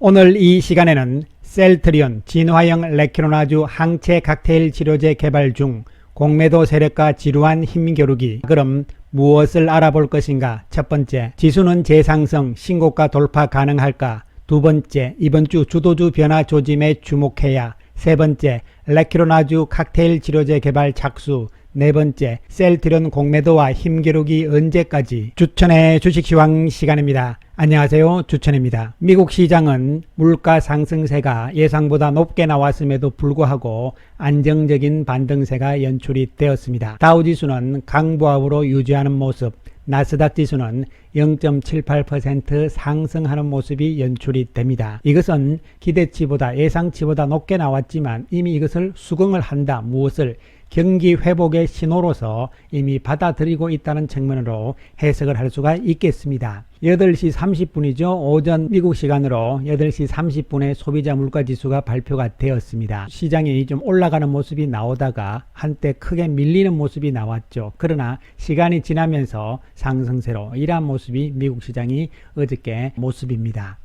오늘 이 시간에는 셀트리온 진화형 레퀴노나주 항체 칵테일 치료제 개발 중 공매도 세력과 지루한 힘겨루기. 그럼 무엇을 알아볼 것인가? 첫 번째, 지수는 재상승, 신고가 돌파 가능할까? 두 번째, 이번 주 주도주 변화 조짐에 주목해야. 세 번째, 레퀴노나주 칵테일 치료제 개발 착수. 네 번째, 셀트리온 공매도와 힘겨루기 언제까지? 주천의 주식시황 시간입니다. 안녕하세요, 주천입니다. 미국 시장은 물가 상승세가 예상보다 높게 나왔음에도 불구하고 안정적인 반등세가 연출이 되었습니다. 다우지수는 강보합으로 유지하는 모습, 나스닥 지수는 0.78% 상승하는 모습이 연출이 됩니다. 이것은 기대치보다 예상치보다 높게 나왔지만 이미 이것을 수긍을 한다. 무엇을? 경기 회복의 신호로서 이미 받아들이고 있다는 측면으로 해석을 할 수가 있겠습니다. 8시 30분이죠. 오전 미국 시간으로 8시 30분에 소비자 물가지수가 발표가 되었습니다. 시장이 좀 올라가는 모습이 나오다가 한때 크게 밀리는 모습이 나왔죠. 그러나 시간이 지나면서 상승세로 이러한 모습이 미국 시장이 어저께 모습입니다.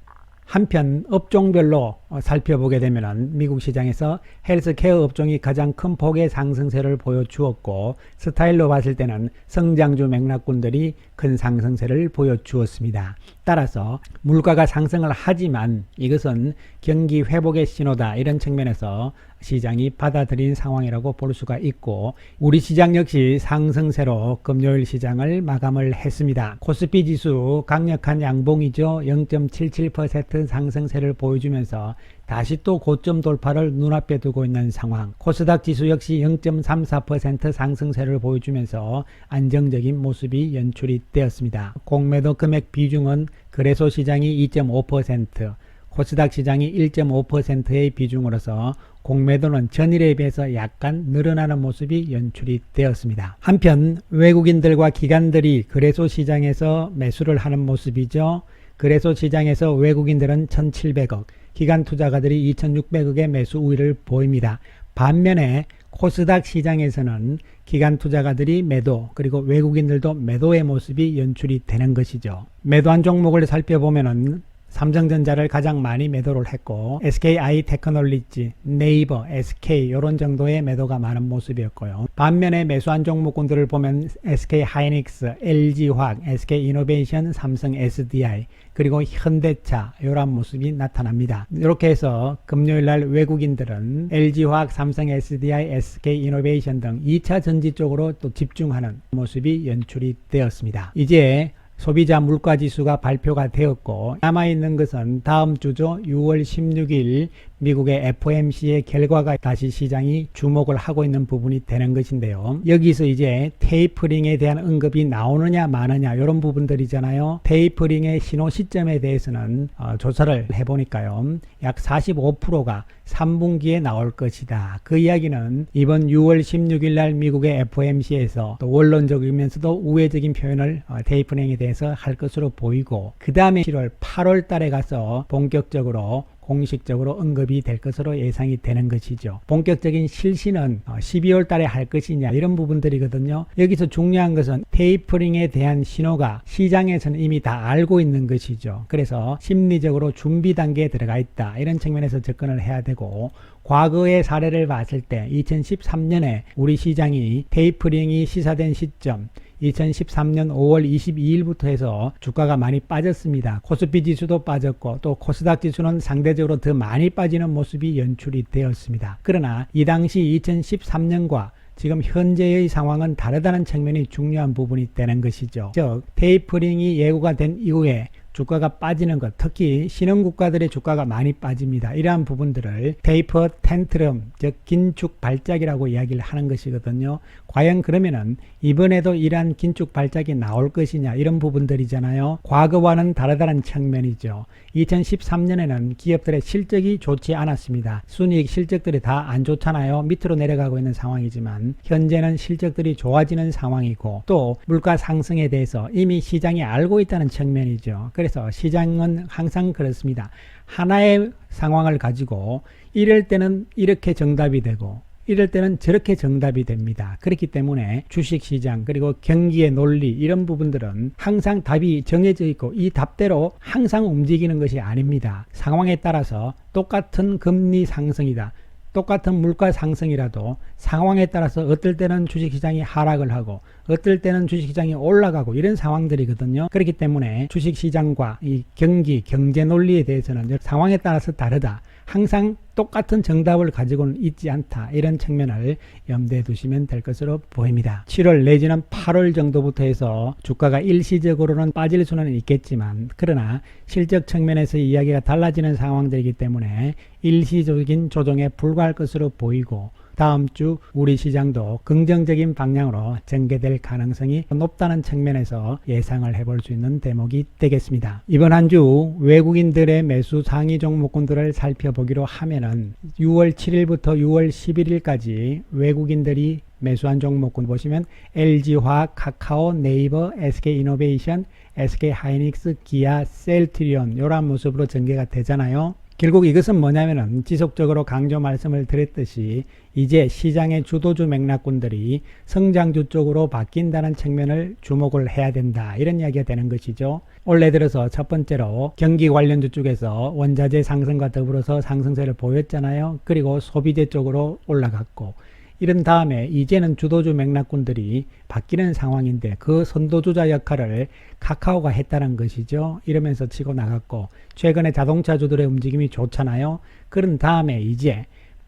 한편 업종별로 살펴보게 되면 미국 시장에서 헬스케어 업종이 가장 큰 폭의 상승세를 보여주었고, 스타일로 봤을 때는 성장주 맥락군들이 큰 상승세를 보여주었습니다. 따라서 물가가 상승을 하지만 이것은 경기 회복의 신호다, 이런 측면에서 시장이 받아들인 상황이라고 볼 수가 있고, 우리 시장 역시 상승세로 금요일 시장을 마감을 했습니다. 코스피 지수 강력한 양봉이죠. 0.77% 상승세를 보여주면서 다시 또 고점 돌파를 눈앞에 두고 있는 상황. 코스닥 지수 역시 0.34% 상승세를 보여주면서 안정적인 모습이 연출이 되었습니다. 공매도 금액 비중은 거래소 시장이 2.5%, 코스닥 시장이 1.5%의 비중으로서 공매도는 전일에 비해서 약간 늘어나는 모습이 연출이 되었습니다. 한편 외국인들과 기관들이 거래소 시장에서 매수를 하는 모습이죠. 거래소 시장에서 외국인들은 1,700억, 기관 투자가들이 2,600억의 매수 우위를 보입니다. 반면에 코스닥 시장에서는 기관 투자가들이 매도, 그리고 외국인들도 매도의 모습이 연출이 되는 것이죠. 매도한 종목을 살펴보면은 삼성전자를 가장 많이 매도를 했고, SK하이테크놀리지, 네이버, SK 이런 정도의 매도가 많은 모습이었고요. 반면에 매수한 종목군들을 보면 SK하이닉스, LG화학, SK이노베이션, 삼성 SDI, 그리고 현대차 이런 모습이 나타납니다. 이렇게 해서 금요일날 외국인들은 LG화학, 삼성 SDI, SK이노베이션 등 2차 전지 쪽으로 또 집중하는 모습이 연출이 되었습니다. 이제 소비자 물가지수가 발표가 되었고, 남아있는 것은 다음 주죠. 6월 16일 미국의 FOMC의 결과가 다시 시장이 주목을 하고 있는 부분이 되는 것인데요. 여기서 이제 테이퍼링에 대한 언급이 나오느냐 마느냐 이런 부분들이잖아요. 테이퍼링의 신호 시점에 대해서는 조사를 해보니까요, 약 45%가 3분기에 나올 것이다. 그 이야기는 이번 6월 16일 날 미국의 FOMC에서 또 원론적이면서도 우회적인 표현을 테이퍼링에 대해서 할 것으로 보이고, 그 다음에 7월 8월 달에 가서 본격적으로 공식적으로 언급이 될 것으로 예상이 되는 것이죠. 본격적인 실시는 12월 달에 할 것이냐 이런 부분들이거든요. 여기서 중요한 것은 테이퍼링에 대한 신호가 시장에서는 이미 다 알고 있는 것이죠. 그래서 심리적으로 준비 단계에 들어가 있다, 이런 측면에서 접근을 해야 되고, 과거의 사례를 봤을 때 2013년에 우리 시장이 테이퍼링이 시사된 시점 2013년 5월 22일부터 해서 주가가 많이 빠졌습니다. 코스피 지수도 빠졌고 또 코스닥 지수는 상대적으로 더 많이 빠지는 모습이 연출이 되었습니다. 그러나 이 당시 2013년과 지금 현재의 상황은 다르다는 측면이 중요한 부분이 되는 것이죠. 즉 테이퍼링이 예고가 된 이후에 주가가 빠지는 것, 특히 신흥국가들의 주가가 많이 빠집니다. 이러한 부분들을 테이퍼 텐트럼, 즉 긴축 발작이라고 이야기를 하는 것이거든요. 과연 그러면은 이번에도 이러한 긴축 발작이 나올 것이냐, 이런 부분들이잖아요. 과거와는 다르다는 측면이죠. 2013년에는 기업들의 실적이 좋지 않았습니다. 순이익 실적들이 다 안 좋잖아요. 밑으로 내려가고 있는 상황이지만 현재는 실적들이 좋아지는 상황이고, 또 물가 상승에 대해서 이미 시장이 알고 있다는 측면이죠. 그래서 시장은 항상 그렇습니다. 하나의 상황을 가지고 이럴 때는 이렇게 정답이 되고 이럴 때는 저렇게 정답이 됩니다. 그렇기 때문에 주식시장 그리고 경기의 논리 이런 부분들은 항상 답이 정해져 있고 이 답대로 항상 움직이는 것이 아닙니다. 상황에 따라서 똑같은 금리 상승이다. 똑같은 물가 상승이라도 상황에 따라서 어떨 때는 주식시장이 하락을 하고 어떨 때는 주식시장이 올라가고 이런 상황들이거든요. 그렇기 때문에 주식시장과 이 경제 논리에 대해서는 상황에 따라서 다르다. 항상 똑같은 정답을 가지고는 있지 않다. 이런 측면을 염두에 두시면 될 것으로 보입니다. 7월 내지는 8월 정도부터 해서 주가가 일시적으로는 빠질 수는 있겠지만 그러나 실적 측면에서 이야기가 달라지는 상황들이기 때문에 일시적인 조정에 불과할 것으로 보이고 다음 주 우리 시장도 긍정적인 방향으로 전개될 가능성이 높다는 측면에서 예상을 해볼 수 있는 대목이 되겠습니다. 이번 한 주 외국인들의 매수 상위 종목군들을 살펴보기로 하면은 6월 7일부터 6월 11일까지 외국인들이 매수한 종목군 보시면 LG화학, 카카오, 네이버, SK이노베이션, SK하이닉스, 기아, 셀트리온 이런 모습으로 전개가 되잖아요. 결국 이것은 뭐냐면은 지속적으로 강조 말씀을 드렸듯이 이제 시장의 주도주 맥락군들이 성장주 쪽으로 바뀐다는 측면을 주목을 해야 된다. 이런 이야기가 되는 것이죠. 올해 들어서 첫 번째로 경기 관련주 쪽에서 원자재 상승과 더불어서 상승세를 보였잖아요. 그리고 소비재 쪽으로 올라갔고 이런 다음에 이제는 주도주 맥락군들이 바뀌는 상황인데 그 선도주자 역할을 카카오가 했다는 것이죠. 이러면서 치고 나갔고 최근에 자동차주들의 움직임이 좋잖아요. 그런 다음에 이제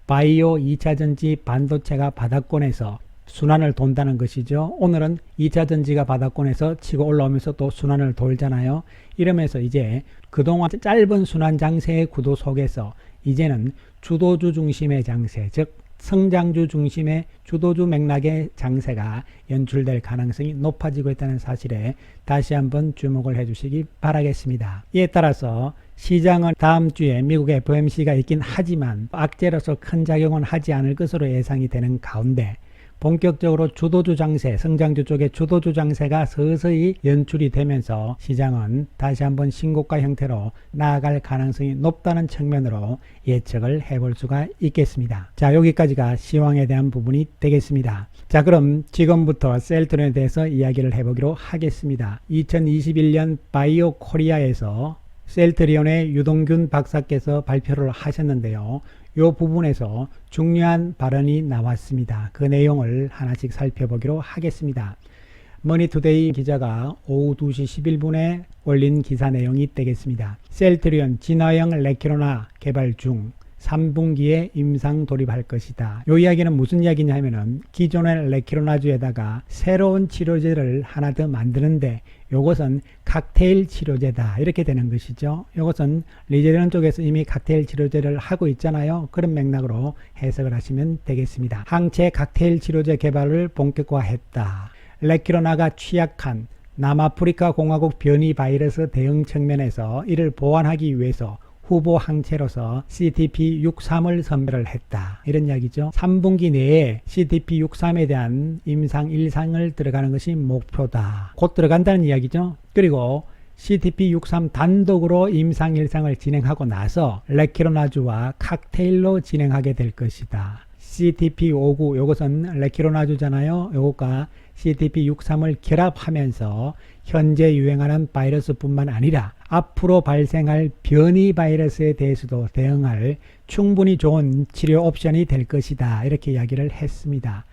바이오 2차전지 반도체가 바닥권에서 순환을 돈다는 것이죠. 오늘은 2차전지가 바닥권에서 치고 올라오면서 또 순환을 돌잖아요. 이러면서 이제 그동안 짧은 순환 장세의 구도 속에서 이제는 주도주 중심의 장세, 즉 성장주 중심의 주도주 맥락의 장세가 연출될 가능성이 높아지고 있다는 사실에 다시 한번 주목을 해주시기 바라겠습니다. 이에 따라서 시장은 다음 주에 미국의 FOMC가 있긴 하지만 악재로서 큰 작용은 하지 않을 것으로 예상이 되는 가운데 본격적으로 주도주 장세, 성장주 쪽의 주도주 장세가 서서히 연출이 되면서 시장은 다시 한번 신고가 형태로 나아갈 가능성이 높다는 측면으로 예측을 해볼 수가 있겠습니다. 자, 여기까지가 시황에 대한 부분이 되겠습니다. 자, 그럼 지금부터 셀트론에 대해서 이야기를 해보기로 하겠습니다. 2021년 바이오 코리아에서 셀트리온의 유동균 박사께서 발표를 하셨는데요. 이 부분에서 중요한 발언이 나왔습니다. 그 내용을 하나씩 살펴보기로 하겠습니다. 머니투데이 기자가 오후 2시 11분에 올린 기사 내용이 되겠습니다. 셀트리온 진화형 레키로나 개발 중 3분기에 임상 돌입할 것이다. 이 이야기는 무슨 이야기냐 하면은 기존의 레키로나주에다가 새로운 치료제를 하나 더 만드는데 이것은 칵테일 치료제다. 이렇게 되는 것이죠. 이것은 리제론 쪽에서 이미 칵테일 치료제를 하고 있잖아요. 그런 맥락으로 해석을 하시면 되겠습니다. 항체 칵테일 치료제 개발을 본격화했다. 레키로나가 취약한 남아프리카 공화국 변이 바이러스 대응 측면에서 이를 보완하기 위해서 후보 항체로서 CTP63을 선별을 했다. 이런 이야기죠. 3분기 내에 CTP63에 대한 임상 1상을 들어가는 것이 목표다. 곧 들어간다는 이야기죠. 그리고 CTP63 단독으로 임상 1상을 진행하고 나서 레키로나주와 칵테일로 진행하게 될 것이다. CTP59 이것은 레키로나주잖아요. 이것과 CTP63을 결합하면서 현재 유행하는 바이러스뿐만 아니라 앞으로 발생할 변이 바이러스에 대해서도 대응할 충분히 좋은 치료 옵션이 될 것이다. 이렇게 이야기를 했습니다.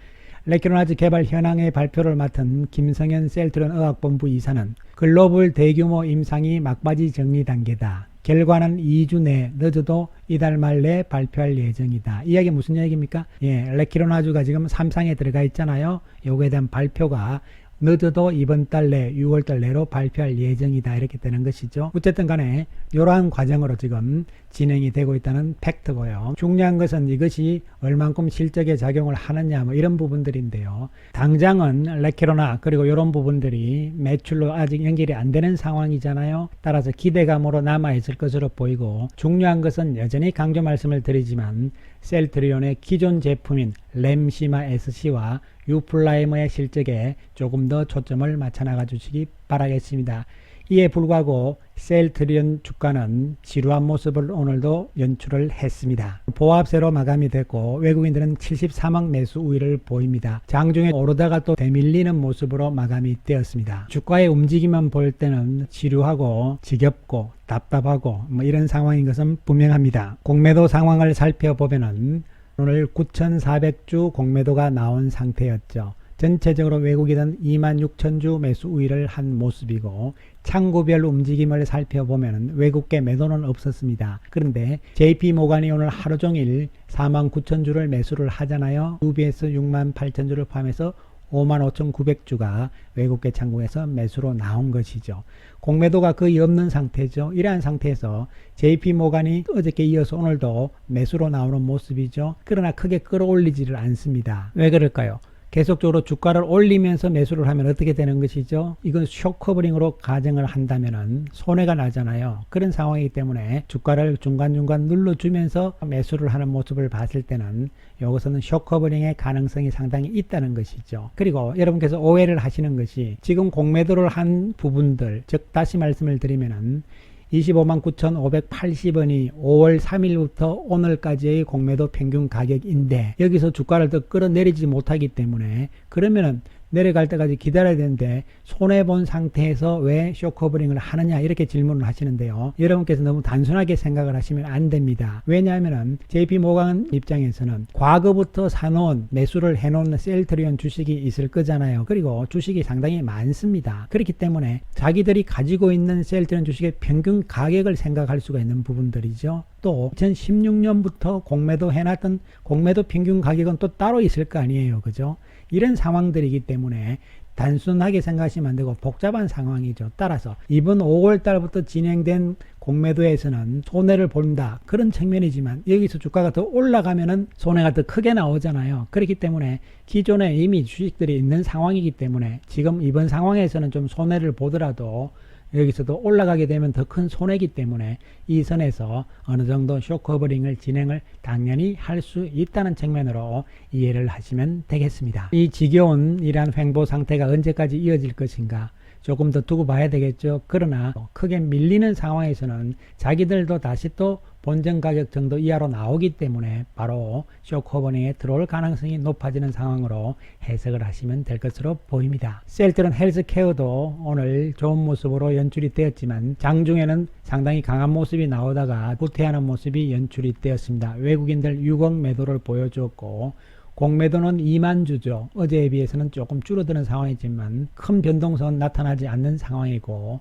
레키로나주 개발 현황의 발표를 맡은 김성현 셀트론 의학본부 이사는 글로벌 대규모 임상이 막바지 정리 단계다. 결과는 2주 내 늦어도 이달 말 내에 발표할 예정이다. 이 이야기 무슨 얘기입니까? 레키로나주가 지금 3상에 들어가 있잖아요. 요거에 대한 발표가 늦어도 이번 달 내 6월 달 내로 발표할 예정이다. 이렇게 되는 것이죠. 어쨌든 간에 이러한 과정으로 지금 진행이 되고 있다는 팩트고요. 중요한 것은 이것이 얼만큼 실적에 작용을 하느냐 뭐 이런 부분들인데요. 당장은 레키로나 그리고 이런 부분들이 매출로 아직 연결이 안 되는 상황이잖아요. 따라서 기대감으로 남아있을 것으로 보이고 중요한 것은 여전히 강조 말씀을 드리지만 셀트리온의 기존 제품인 램시마 SC와 유플라이머의 실적에 조금 더 초점을 맞춰 나가 주시기 바라겠습니다. 이에 불구하고 셀트리온 주가는 지루한 모습을 오늘도 연출을 했습니다. 보합세로 마감이 됐고 외국인들은 73억 매수 우위를 보입니다. 장중에 오르다가 또 되밀리는 모습으로 마감이 되었습니다. 주가의 움직임만 볼 때는 지루하고 지겹고 답답하고 이런 상황인 것은 분명합니다. 공매도 상황을 살펴보면은 오늘 9,400주 공매도가 나온 상태였죠. 전체적으로 외국인은 26,000주 매수 우위를 한 모습이고 창구별 움직임을 살펴보면 외국계 매도는 없었습니다. 그런데 JP모간이 오늘 하루 종일 49,000주를 매수를 하잖아요. UBS 68,000주를 포함해서 55,900주가 외국계 창구에서 매수로 나온 것이죠. 공매도가 거의 없는 상태죠. 이러한 상태에서 JP모간이 어저께 이어서 오늘도 매수로 나오는 모습이죠. 그러나 크게 끌어올리지를 않습니다. 왜 그럴까요? 계속적으로 주가를 올리면서 매수를 하면 어떻게 되는 것이죠? 이건 쇼커버링으로 가정을 한다면 손해가 나잖아요. 그런 상황이기 때문에 주가를 중간중간 눌러주면서 매수를 하는 모습을 봤을 때는 이것은 쇼커버링의 가능성이 상당히 있다는 것이죠. 그리고 여러분께서 오해를 하시는 것이 지금 공매도를 한 부분들, 즉 다시 말씀을 드리면은 259,580원이 5월 3일부터 오늘까지의 공매도 평균 가격인데 여기서 주가를 더 끌어내리지 못하기 때문에 그러면은 내려갈 때까지 기다려야 되는데 손해본 상태에서 왜 쇼커버링을 하느냐 이렇게 질문을 하시는데요. 여러분께서 너무 단순하게 생각을 하시면 안 됩니다. 왜냐하면 JP모간 입장에서는 과거부터 사놓은 매수를 해놓은 셀트리온 주식이 있을 거잖아요. 그리고 주식이 상당히 많습니다. 그렇기 때문에 자기들이 가지고 있는 셀트리온 주식의 평균 가격을 생각할 수가 있는 부분들이죠. 또 2016년부터 공매도 해놨던 공매도 평균 가격은 또 따로 있을 거 아니에요. 그죠? 이런 상황들이기 때문에 단순하게 생각하시면 안 되고 복잡한 상황이죠. 따라서 이번 5월 달부터 진행된 공매도에서는 손해를 본다. 그런 측면이지만 여기서 주가가 더 올라가면은 손해가 더 크게 나오잖아요. 그렇기 때문에 기존에 이미 주식들이 있는 상황이기 때문에 지금 이번 상황에서는 좀 손해를 보더라도 여기서도 올라가게 되면 더 큰 손해이기 때문에 이 선에서 어느 정도 쇼커버링을 진행을 당연히 할 수 있다는 측면으로 이해를 하시면 되겠습니다. 이 지겨운 이러한 횡보 상태가 언제까지 이어질 것인가 조금 더 두고 봐야 되겠죠. 그러나 크게 밀리는 상황에서는 자기들도 다시 또 본전 가격 정도 이하로 나오기 때문에 바로 쇼커버링에 들어올 가능성이 높아지는 상황으로 해석을 하시면 될 것으로 보입니다. 셀트리온 헬스케어도 오늘 좋은 모습으로 연출이 되었지만 장중에는 상당히 강한 모습이 나오다가 후퇴하는 모습이 연출이 되었습니다. 외국인들 6억 매도를 보여주었고 공매도는 2만 주죠. 어제에 비해서는 조금 줄어드는 상황이지만 큰 변동성은 나타나지 않는 상황이고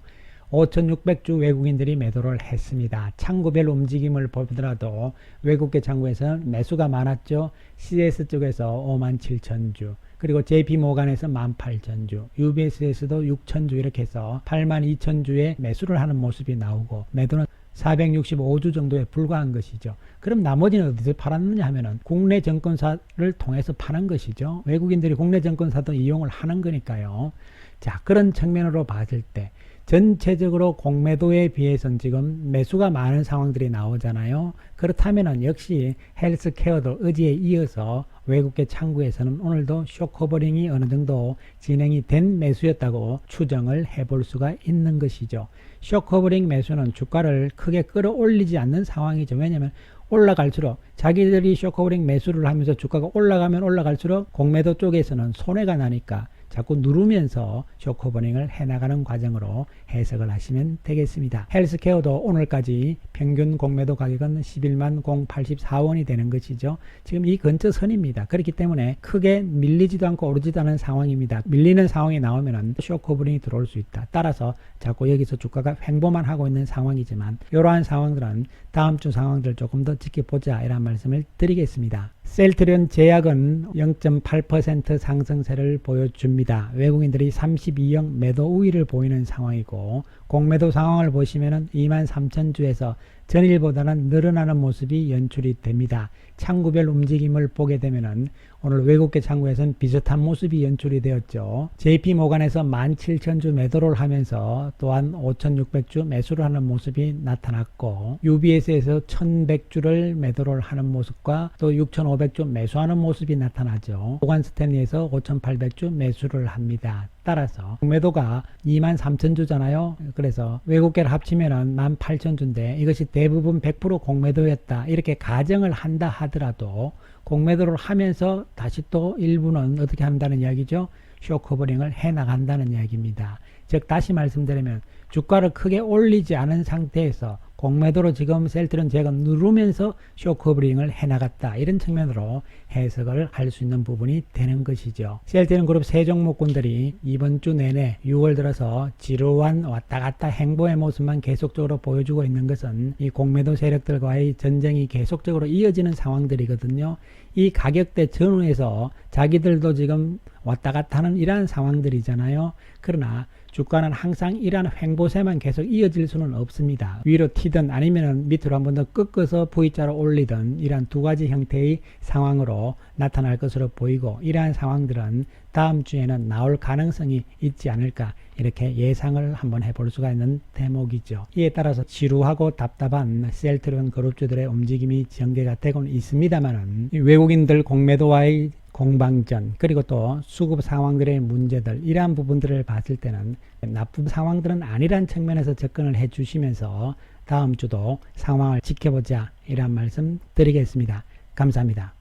5,600주 외국인들이 매도를 했습니다. 창구별 움직임을 보더라도 외국계 창구에서는 매수가 많았죠. CS 쪽에서 57,000주, 그리고 JP모간에서 18,000주, UBS에서도 6,000주 이렇게 해서 82,000주의 매수를 하는 모습이 나오고 매도는 465주 정도에 불과한 것이죠. 그럼 나머지는 어디서 팔았느냐 하면은 국내 증권사를 통해서 파는 것이죠. 외국인들이 국내 증권사도 이용을 하는 거니까요. 자, 그런 측면으로 봤을 때 전체적으로 공매도에 비해서는 지금 매수가 많은 상황들이 나오잖아요. 그렇다면 역시 헬스케어도 어제에 이어서 외국계 창구에서는 오늘도 쇼커버링이 어느 정도 진행이 된 매수였다고 추정을 해볼 수가 있는 것이죠. 쇼커버링 매수는 주가를 크게 끌어올리지 않는 상황이죠. 왜냐하면 올라갈수록 자기들이 쇼커버링 매수를 하면서 주가가 올라가면 올라갈수록 공매도 쪽에서는 손해가 나니까 자꾸 누르면서 쇼커버링을 해나가는 과정으로 해석을 하시면 되겠습니다. 헬스케어도 오늘까지 평균 공매도 가격은 11만 084원이 되는 것이죠. 지금 이 근처 선입니다. 그렇기 때문에 크게 밀리지도 않고 오르지도 않은 상황입니다. 밀리는 상황이 나오면 쇼커버링이 들어올 수 있다. 따라서 자꾸 여기서 주가가 횡보만 하고 있는 상황이지만 이러한 상황들은 다음 주 상황들 조금 더 지켜보자 이런 말씀을 드리겠습니다. 셀트리온 제약은 0.8% 상승세를 보여줍니다. 외국인들이 32억 매도 우위를 보이는 상황이고 공매도 상황을 보시면 23,000주에서 전일보다는 늘어나는 모습이 연출이 됩니다. 창구별 움직임을 보게 되면 오늘 외국계 창구에서는 비슷한 모습이 연출이 되었죠. JP모간에서 17,000주 매도를 하면서 또한 5,600주 매수를 하는 모습이 나타났고 UBS에서 1,100주를 매도를 하는 모습과 또 6,500주 매수하는 모습이 나타나죠. 모간 스탠리에서 5,800주 매수를 합니다. 따라서 공매도가 23,000주잖아요. 그래서 외국계를 합치면은 18,000주인데 이것이 대부분 100% 공매도였다. 이렇게 가정을 한다 하더라도 공매도를 하면서 다시 또 일부는 어떻게 한다는 이야기죠? 쇼커버링을 해 나간다는 이야기입니다. 즉 다시 말씀드리면 주가를 크게 올리지 않은 상태에서 공매도로 지금 셀트리온 제가 누르면서 쇼커버링을 해나갔다. 이런 측면으로 해석을 할 수 있는 부분이 되는 것이죠. 셀트리온 그룹 세 종목군들이 이번 주 내내 6월 들어서 지루한 왔다 갔다 행보의 모습만 계속적으로 보여주고 있는 것은 이 공매도 세력들과의 전쟁이 계속적으로 이어지는 상황들이거든요. 이 가격대 전후에서 자기들도 지금 왔다 갔다 하는 이러한 상황들이잖아요. 그러나 주가는 항상 이러한 횡보세만 계속 이어질 수는 없습니다. 위로 튀든 아니면 밑으로 한 번 더 꺾어서 V자로 올리든 이러한 두 가지 형태의 상황으로 나타날 것으로 보이고 이러한 상황들은 다음 주에는 나올 가능성이 있지 않을까 이렇게 예상을 한번 해볼 수가 있는 대목이죠. 이에 따라서 지루하고 답답한 셀트리온 그룹주들의 움직임이 전개가 되고는 있습니다만은 외국인들 공매도와의 공방전 그리고 또 수급 상황들의 문제들 이러한 부분들을 봤을 때는 나쁜 상황들은 아니란 측면에서 접근을 해 주시면서 다음 주도 상황을 지켜보자 이런 말씀 드리겠습니다. 감사합니다.